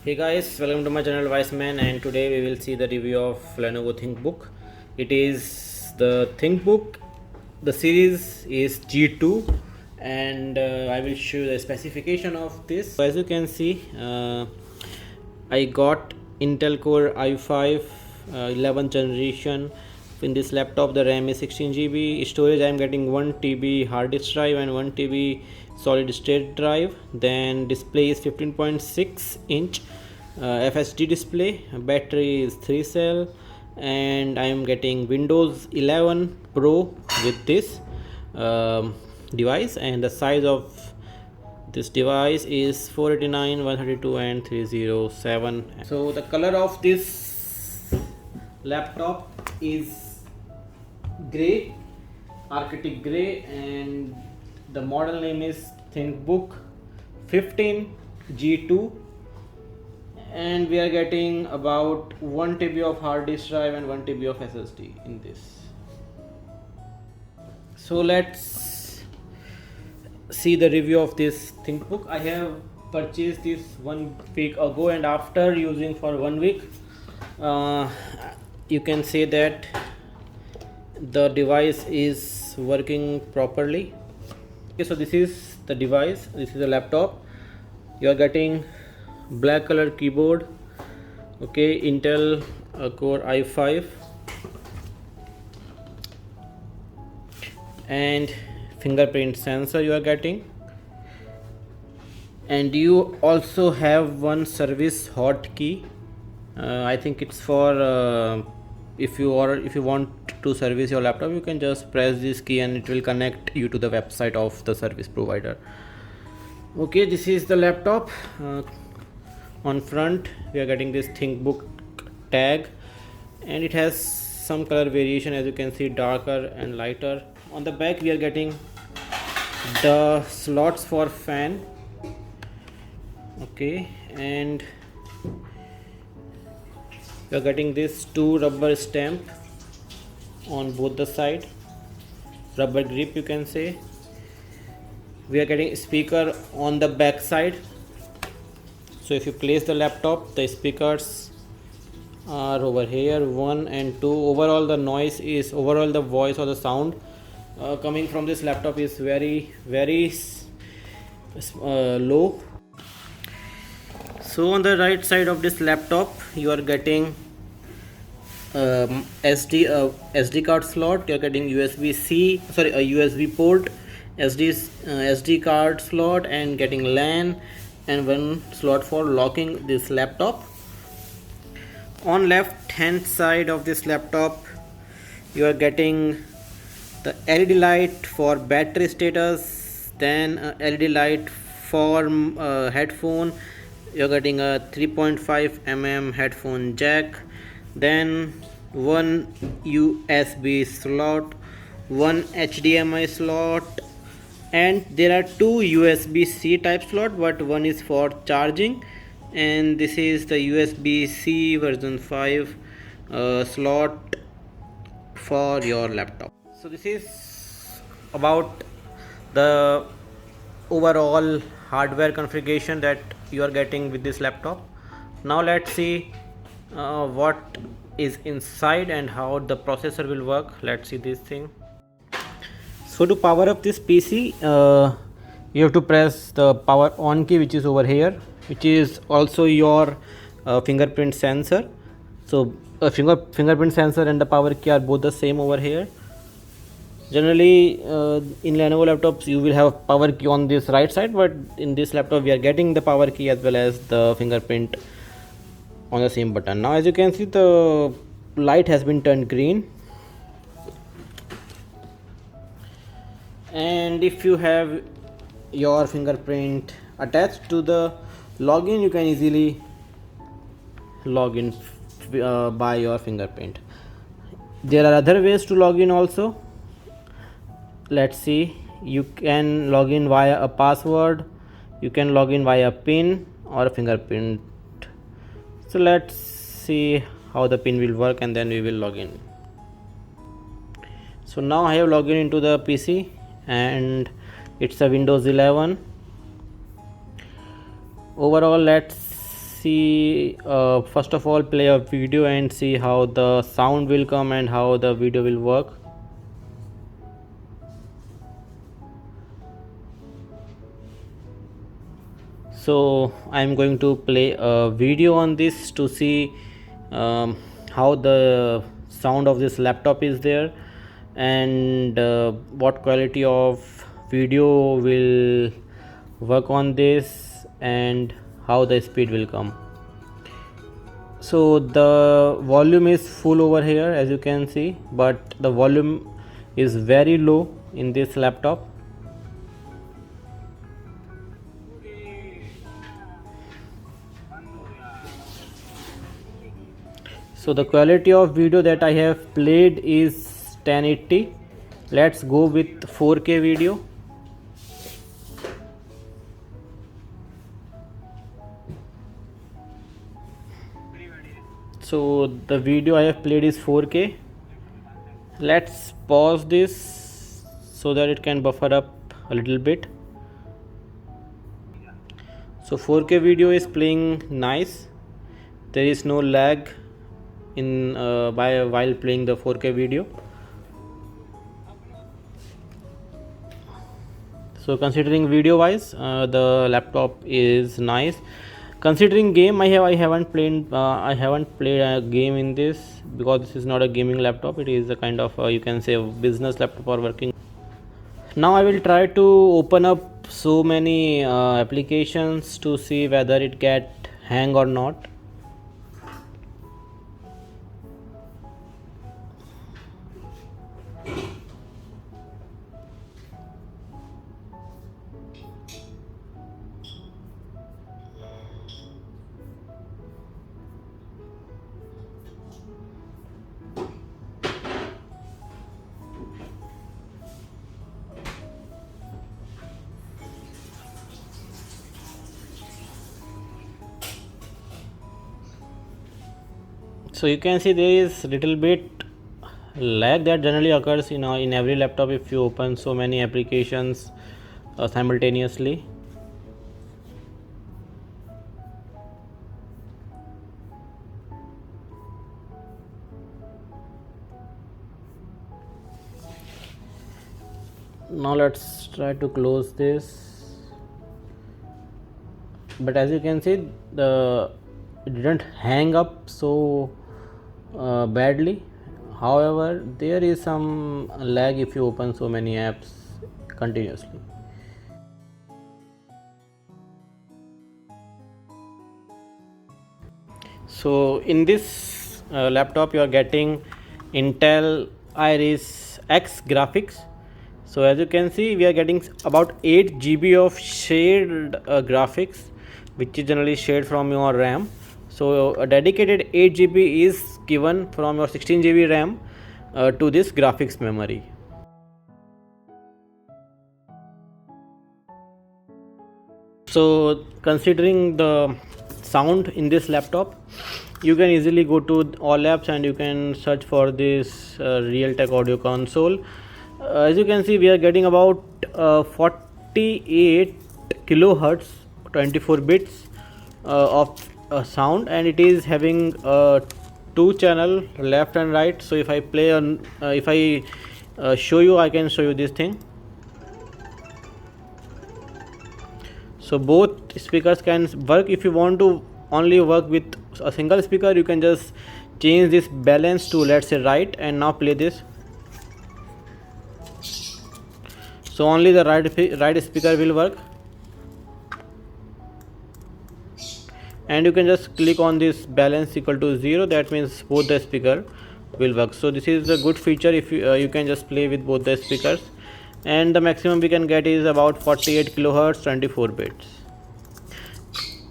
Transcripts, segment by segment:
Hey guys, welcome to my channel Wiseman, and today we will see the review of Lenovo ThinkBook. It is the ThinkBook, the series is G2, and I will show you the specification of this. So as you can see, I got Intel Core i5 11th generation. In this laptop the RAM is 16 GB, storage I am getting 1 TB hard disk drive and 1 TB solid state drive. Then display is 15.6 inch FHD display, battery is 3 cell, and I am getting Windows 11 Pro with this device, and the size of this device is 489, 132 and 307. So the color of this laptop is gray, arctic gray, and the model name is ThinkBook 15G2, and we are getting about 1 TB of hard disk drive and 1 TB of SSD in this. So let's see the review of this ThinkBook. I have purchased this 1 week ago, and after using for 1 week, you can say that the device is working properly. Okay, so this is the device, this is the laptop. You are getting black color keyboard, okay, Intel Core i5, and fingerprint sensor you are getting, and you also have one service hotkey. I think it's for if you want to service your laptop, you can just press this key and it will connect you to the website of the service provider. Okay, this is the laptop. On front we are getting this ThinkBook tag, and it has some color variation, as you can see, darker and lighter. On the back we are getting the slots for fan, okay, and we are getting this 2 rubber stamp on both the side, rubber grip you can say. We are getting speaker on the back side, so if you place the laptop, the speakers are over here, 1 and 2. Overall the the voice or the sound coming from this laptop is very low. So on the right side of this laptop you are getting SD card slot. You are getting USB port, SD card slot, and getting LAN, and one slot for locking this laptop. On left hand side of this laptop you are getting the LED light for battery status, then LED light for headphone. You're getting a 3.5 mm headphone jack, then one USB slot, one HDMI slot, and there are 2 USB-C type slot, but one is for charging, and this is the USB-C version 5 slot for your laptop. So this is about the overall hardware configuration that you are getting with this laptop. Now let's see what is inside and how the processor will work. Let's see this thing. So to power up this PC, you have to press the power on key, which is over here, which is also your fingerprint sensor. So fingerprint sensor and the power key are both the same over here. Generally in Lenovo laptops you will have power key on this right side, but in this laptop we are getting the power key as well as the fingerprint on the same button. Now as you can see, the light has been turned green, and if you have your fingerprint attached to the login, you can easily log in by your fingerprint. There are other ways to log in also. Let's see, you can log in via a password, you can log in via PIN or a fingerprint. So let's see how the pin will work, and then we will log in. So now I have logged in into the PC and it's a Windows 11. Overall, let's see, first of all play a video and see how the sound will come and how the video will work. So I'm going to play a video on this to see how the sound of this laptop is there, and what quality of video will work on this, and how the speed will come. So the volume is full over here, as you can see, but the volume is very low in this laptop. So the quality of video that I have played is 1080. Let's go with 4K video. So the video I have played is 4K. Let's pause this so that it can buffer up a little bit. So 4K video is playing nice. There is no lag in while playing the 4K video. So considering video wise, the laptop is nice. Considering game, I haven't played a game in this, because this is not a gaming laptop. It is a kind of you can say a business laptop or working. Now I will try to open up so many applications to see whether it get hang or not. So you can see there is little bit lag that generally occurs in every laptop if you open so many applications simultaneously. Now let's try to close this, but as you can see, it didn't hang up so badly. However, there is some lag if you open so many apps continuously. So in this laptop you are getting Intel Iris X graphics. So as you can see, we are getting about 8 GB of shared graphics, which is generally shared from your RAM. So a dedicated 8 GB is given from your 16 GB RAM to this graphics memory. So considering the sound in this laptop, you can easily go to all apps and you can search for this Realtek audio console. As you can see, we are getting about 48 kilohertz 24 bits of sound, and it is having 2 channel left and right. So if I play on if I show you, I can show you this thing. So both speakers can work. If you want to only work with a single speaker, you can just change this balance to, let's say, right, and now play this. So only the right speaker will work, and you can just click on this balance equal to 0. That means both the speaker will work. So this is a good feature. If you can just play with both the speakers, and the maximum we can get is about 48 kilohertz 24 bits,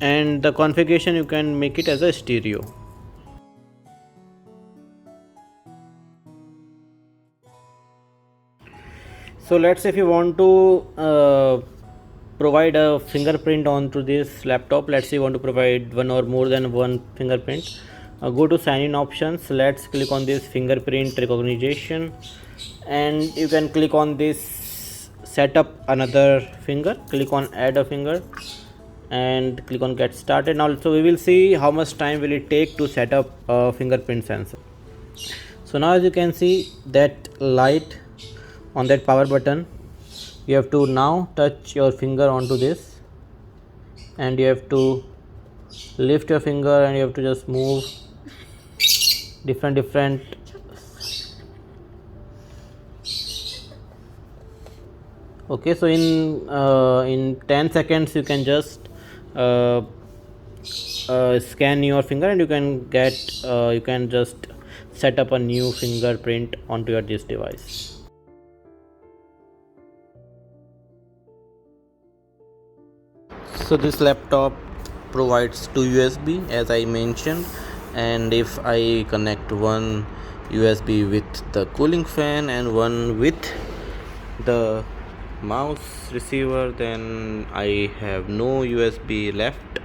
and the configuration you can make it as a stereo. So let's say if you want to provide a fingerprint onto this laptop, let's say you want to provide one or more than one fingerprint. Go to sign in options. Let's click on this fingerprint recognition, and you can click on this set up another finger. Click on add a finger and click on get started. Now also we will see how much time will it take to set up a fingerprint sensor. So now as you can see that light on that power button, you have to now touch your finger onto this, and you have to lift your finger and you have to just move different. Okay, so in 10 seconds you can just scan your finger, and you can just set up a new fingerprint onto your this device. So this laptop provides two USB as I mentioned, and if I connect one USB with the cooling fan and one with the mouse receiver, then I have no USB left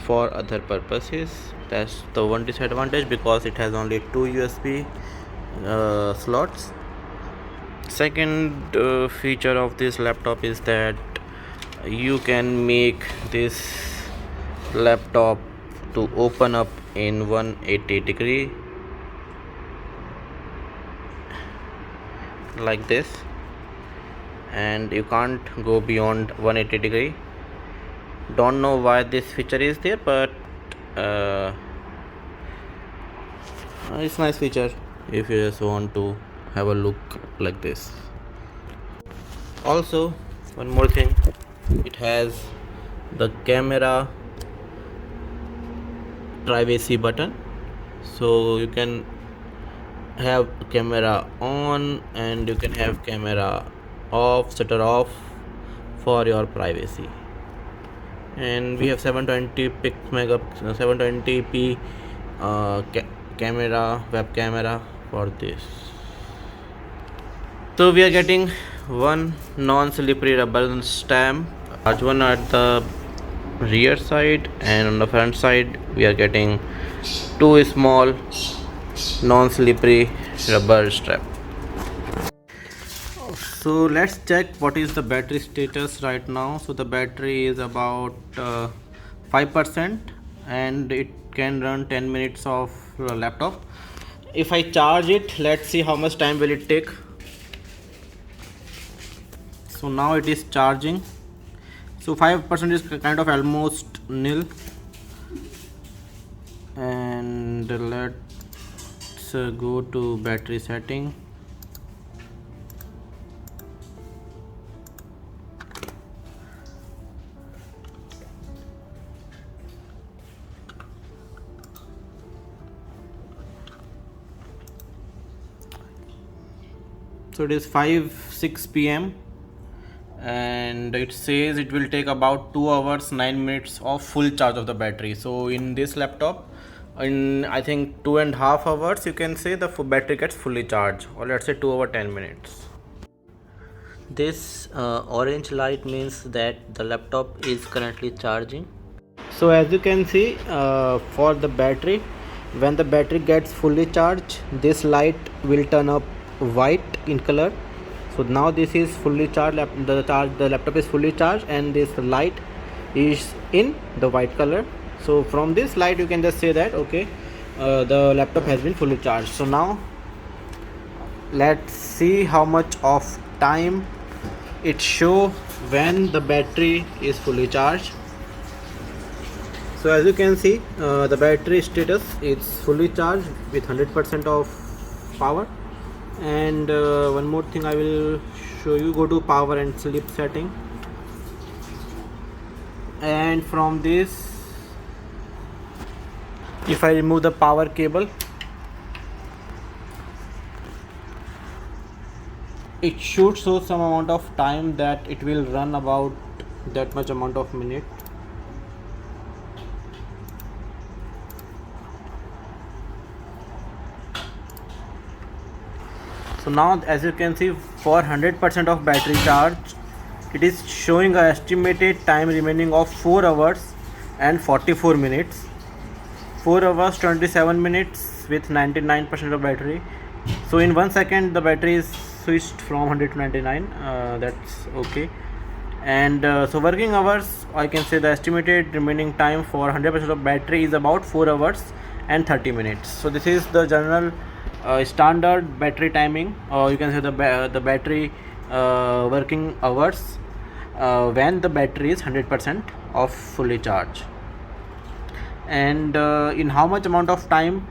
for other purposes. That's the one disadvantage, because it has only two USB slots. Second feature of this laptop is that you can make this laptop to open up in 180 degree like this, and you can't go beyond 180 degree. Don't know why this feature is there, but it's nice feature if you just want to have a look like this. Also, one more thing, it has the camera privacy button, so you can have camera on and you can have camera off, shutter off for your privacy. And we have 720p camera, web camera for this. So we are getting one non-slippery rubber stamp, large one at the rear side, and on the front side we are getting two small non-slippery rubber strap. So let's check what is the battery status right now. So the battery is about 5%, and it can run 10 minutes of laptop. If I charge it, let's see how much time will it take. So now it is charging. So 5% is kind of almost nil, and let's go to battery setting. So it is 5:06 p.m. and it says it will take about 2 hours 9 minutes of full charge of the battery. So in this laptop, in I think 2.5 hours, you can say the battery gets fully charged, or let's say 2 hours 10 minutes. This orange light means that the laptop is currently charging. So as you can see, for the battery, when the battery gets fully charged, this light will turn up white in color. So now this is fully charged, the laptop is fully charged, and this light is in the white color. So from this light you can just say that okay, the laptop has been fully charged. So now let's see how much of time it show when the battery is fully charged. So as you can see, the battery status is fully charged with 100% of power. And one more thing I will show you. Go to power and sleep setting, and from this, if I remove the power cable, it should show some amount of time that it will run about that much amount of minute. So now as you can see, for 100% of battery charge, it is showing an estimated time remaining of 4 hours and 44 minutes. 4 hours 27 minutes with 99% of battery. So in 1 second the battery is switched from 100 to 99. That's okay. And so working hours, I can say the estimated remaining time for 100% of battery is about 4 hours and 30 minutes. So this is the general standard battery timing, or you can say the battery working hours when the battery is 100% of fully charged. And in how much amount of time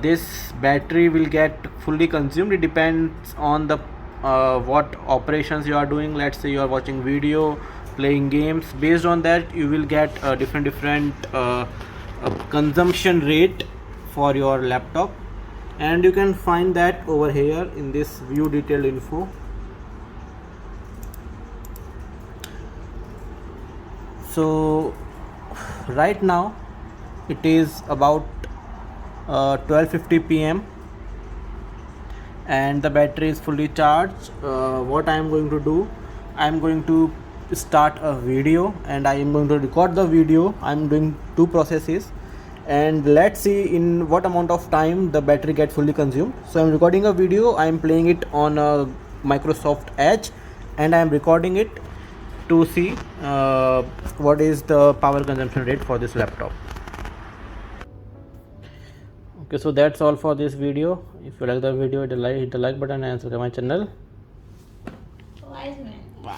this battery will get fully consumed, it depends on the what operations you are doing. Let's say you are watching video, playing games. Based on that you will get a different consumption rate for your laptop, and you can find that over here in this view detailed info. So right now it is about 12:50 p.m. and the battery is fully charged. What I am going to do, I am going to start a video and I am going to record the video. I am doing two processes, and let's see in what amount of time the battery gets fully consumed. So I am recording a video, I am playing it on a Microsoft Edge, and I am recording it to see what is the power consumption rate for this laptop. Okay, so that's all for this video. If you like the video, hit the like button and subscribe my channel. Wise man. Wow.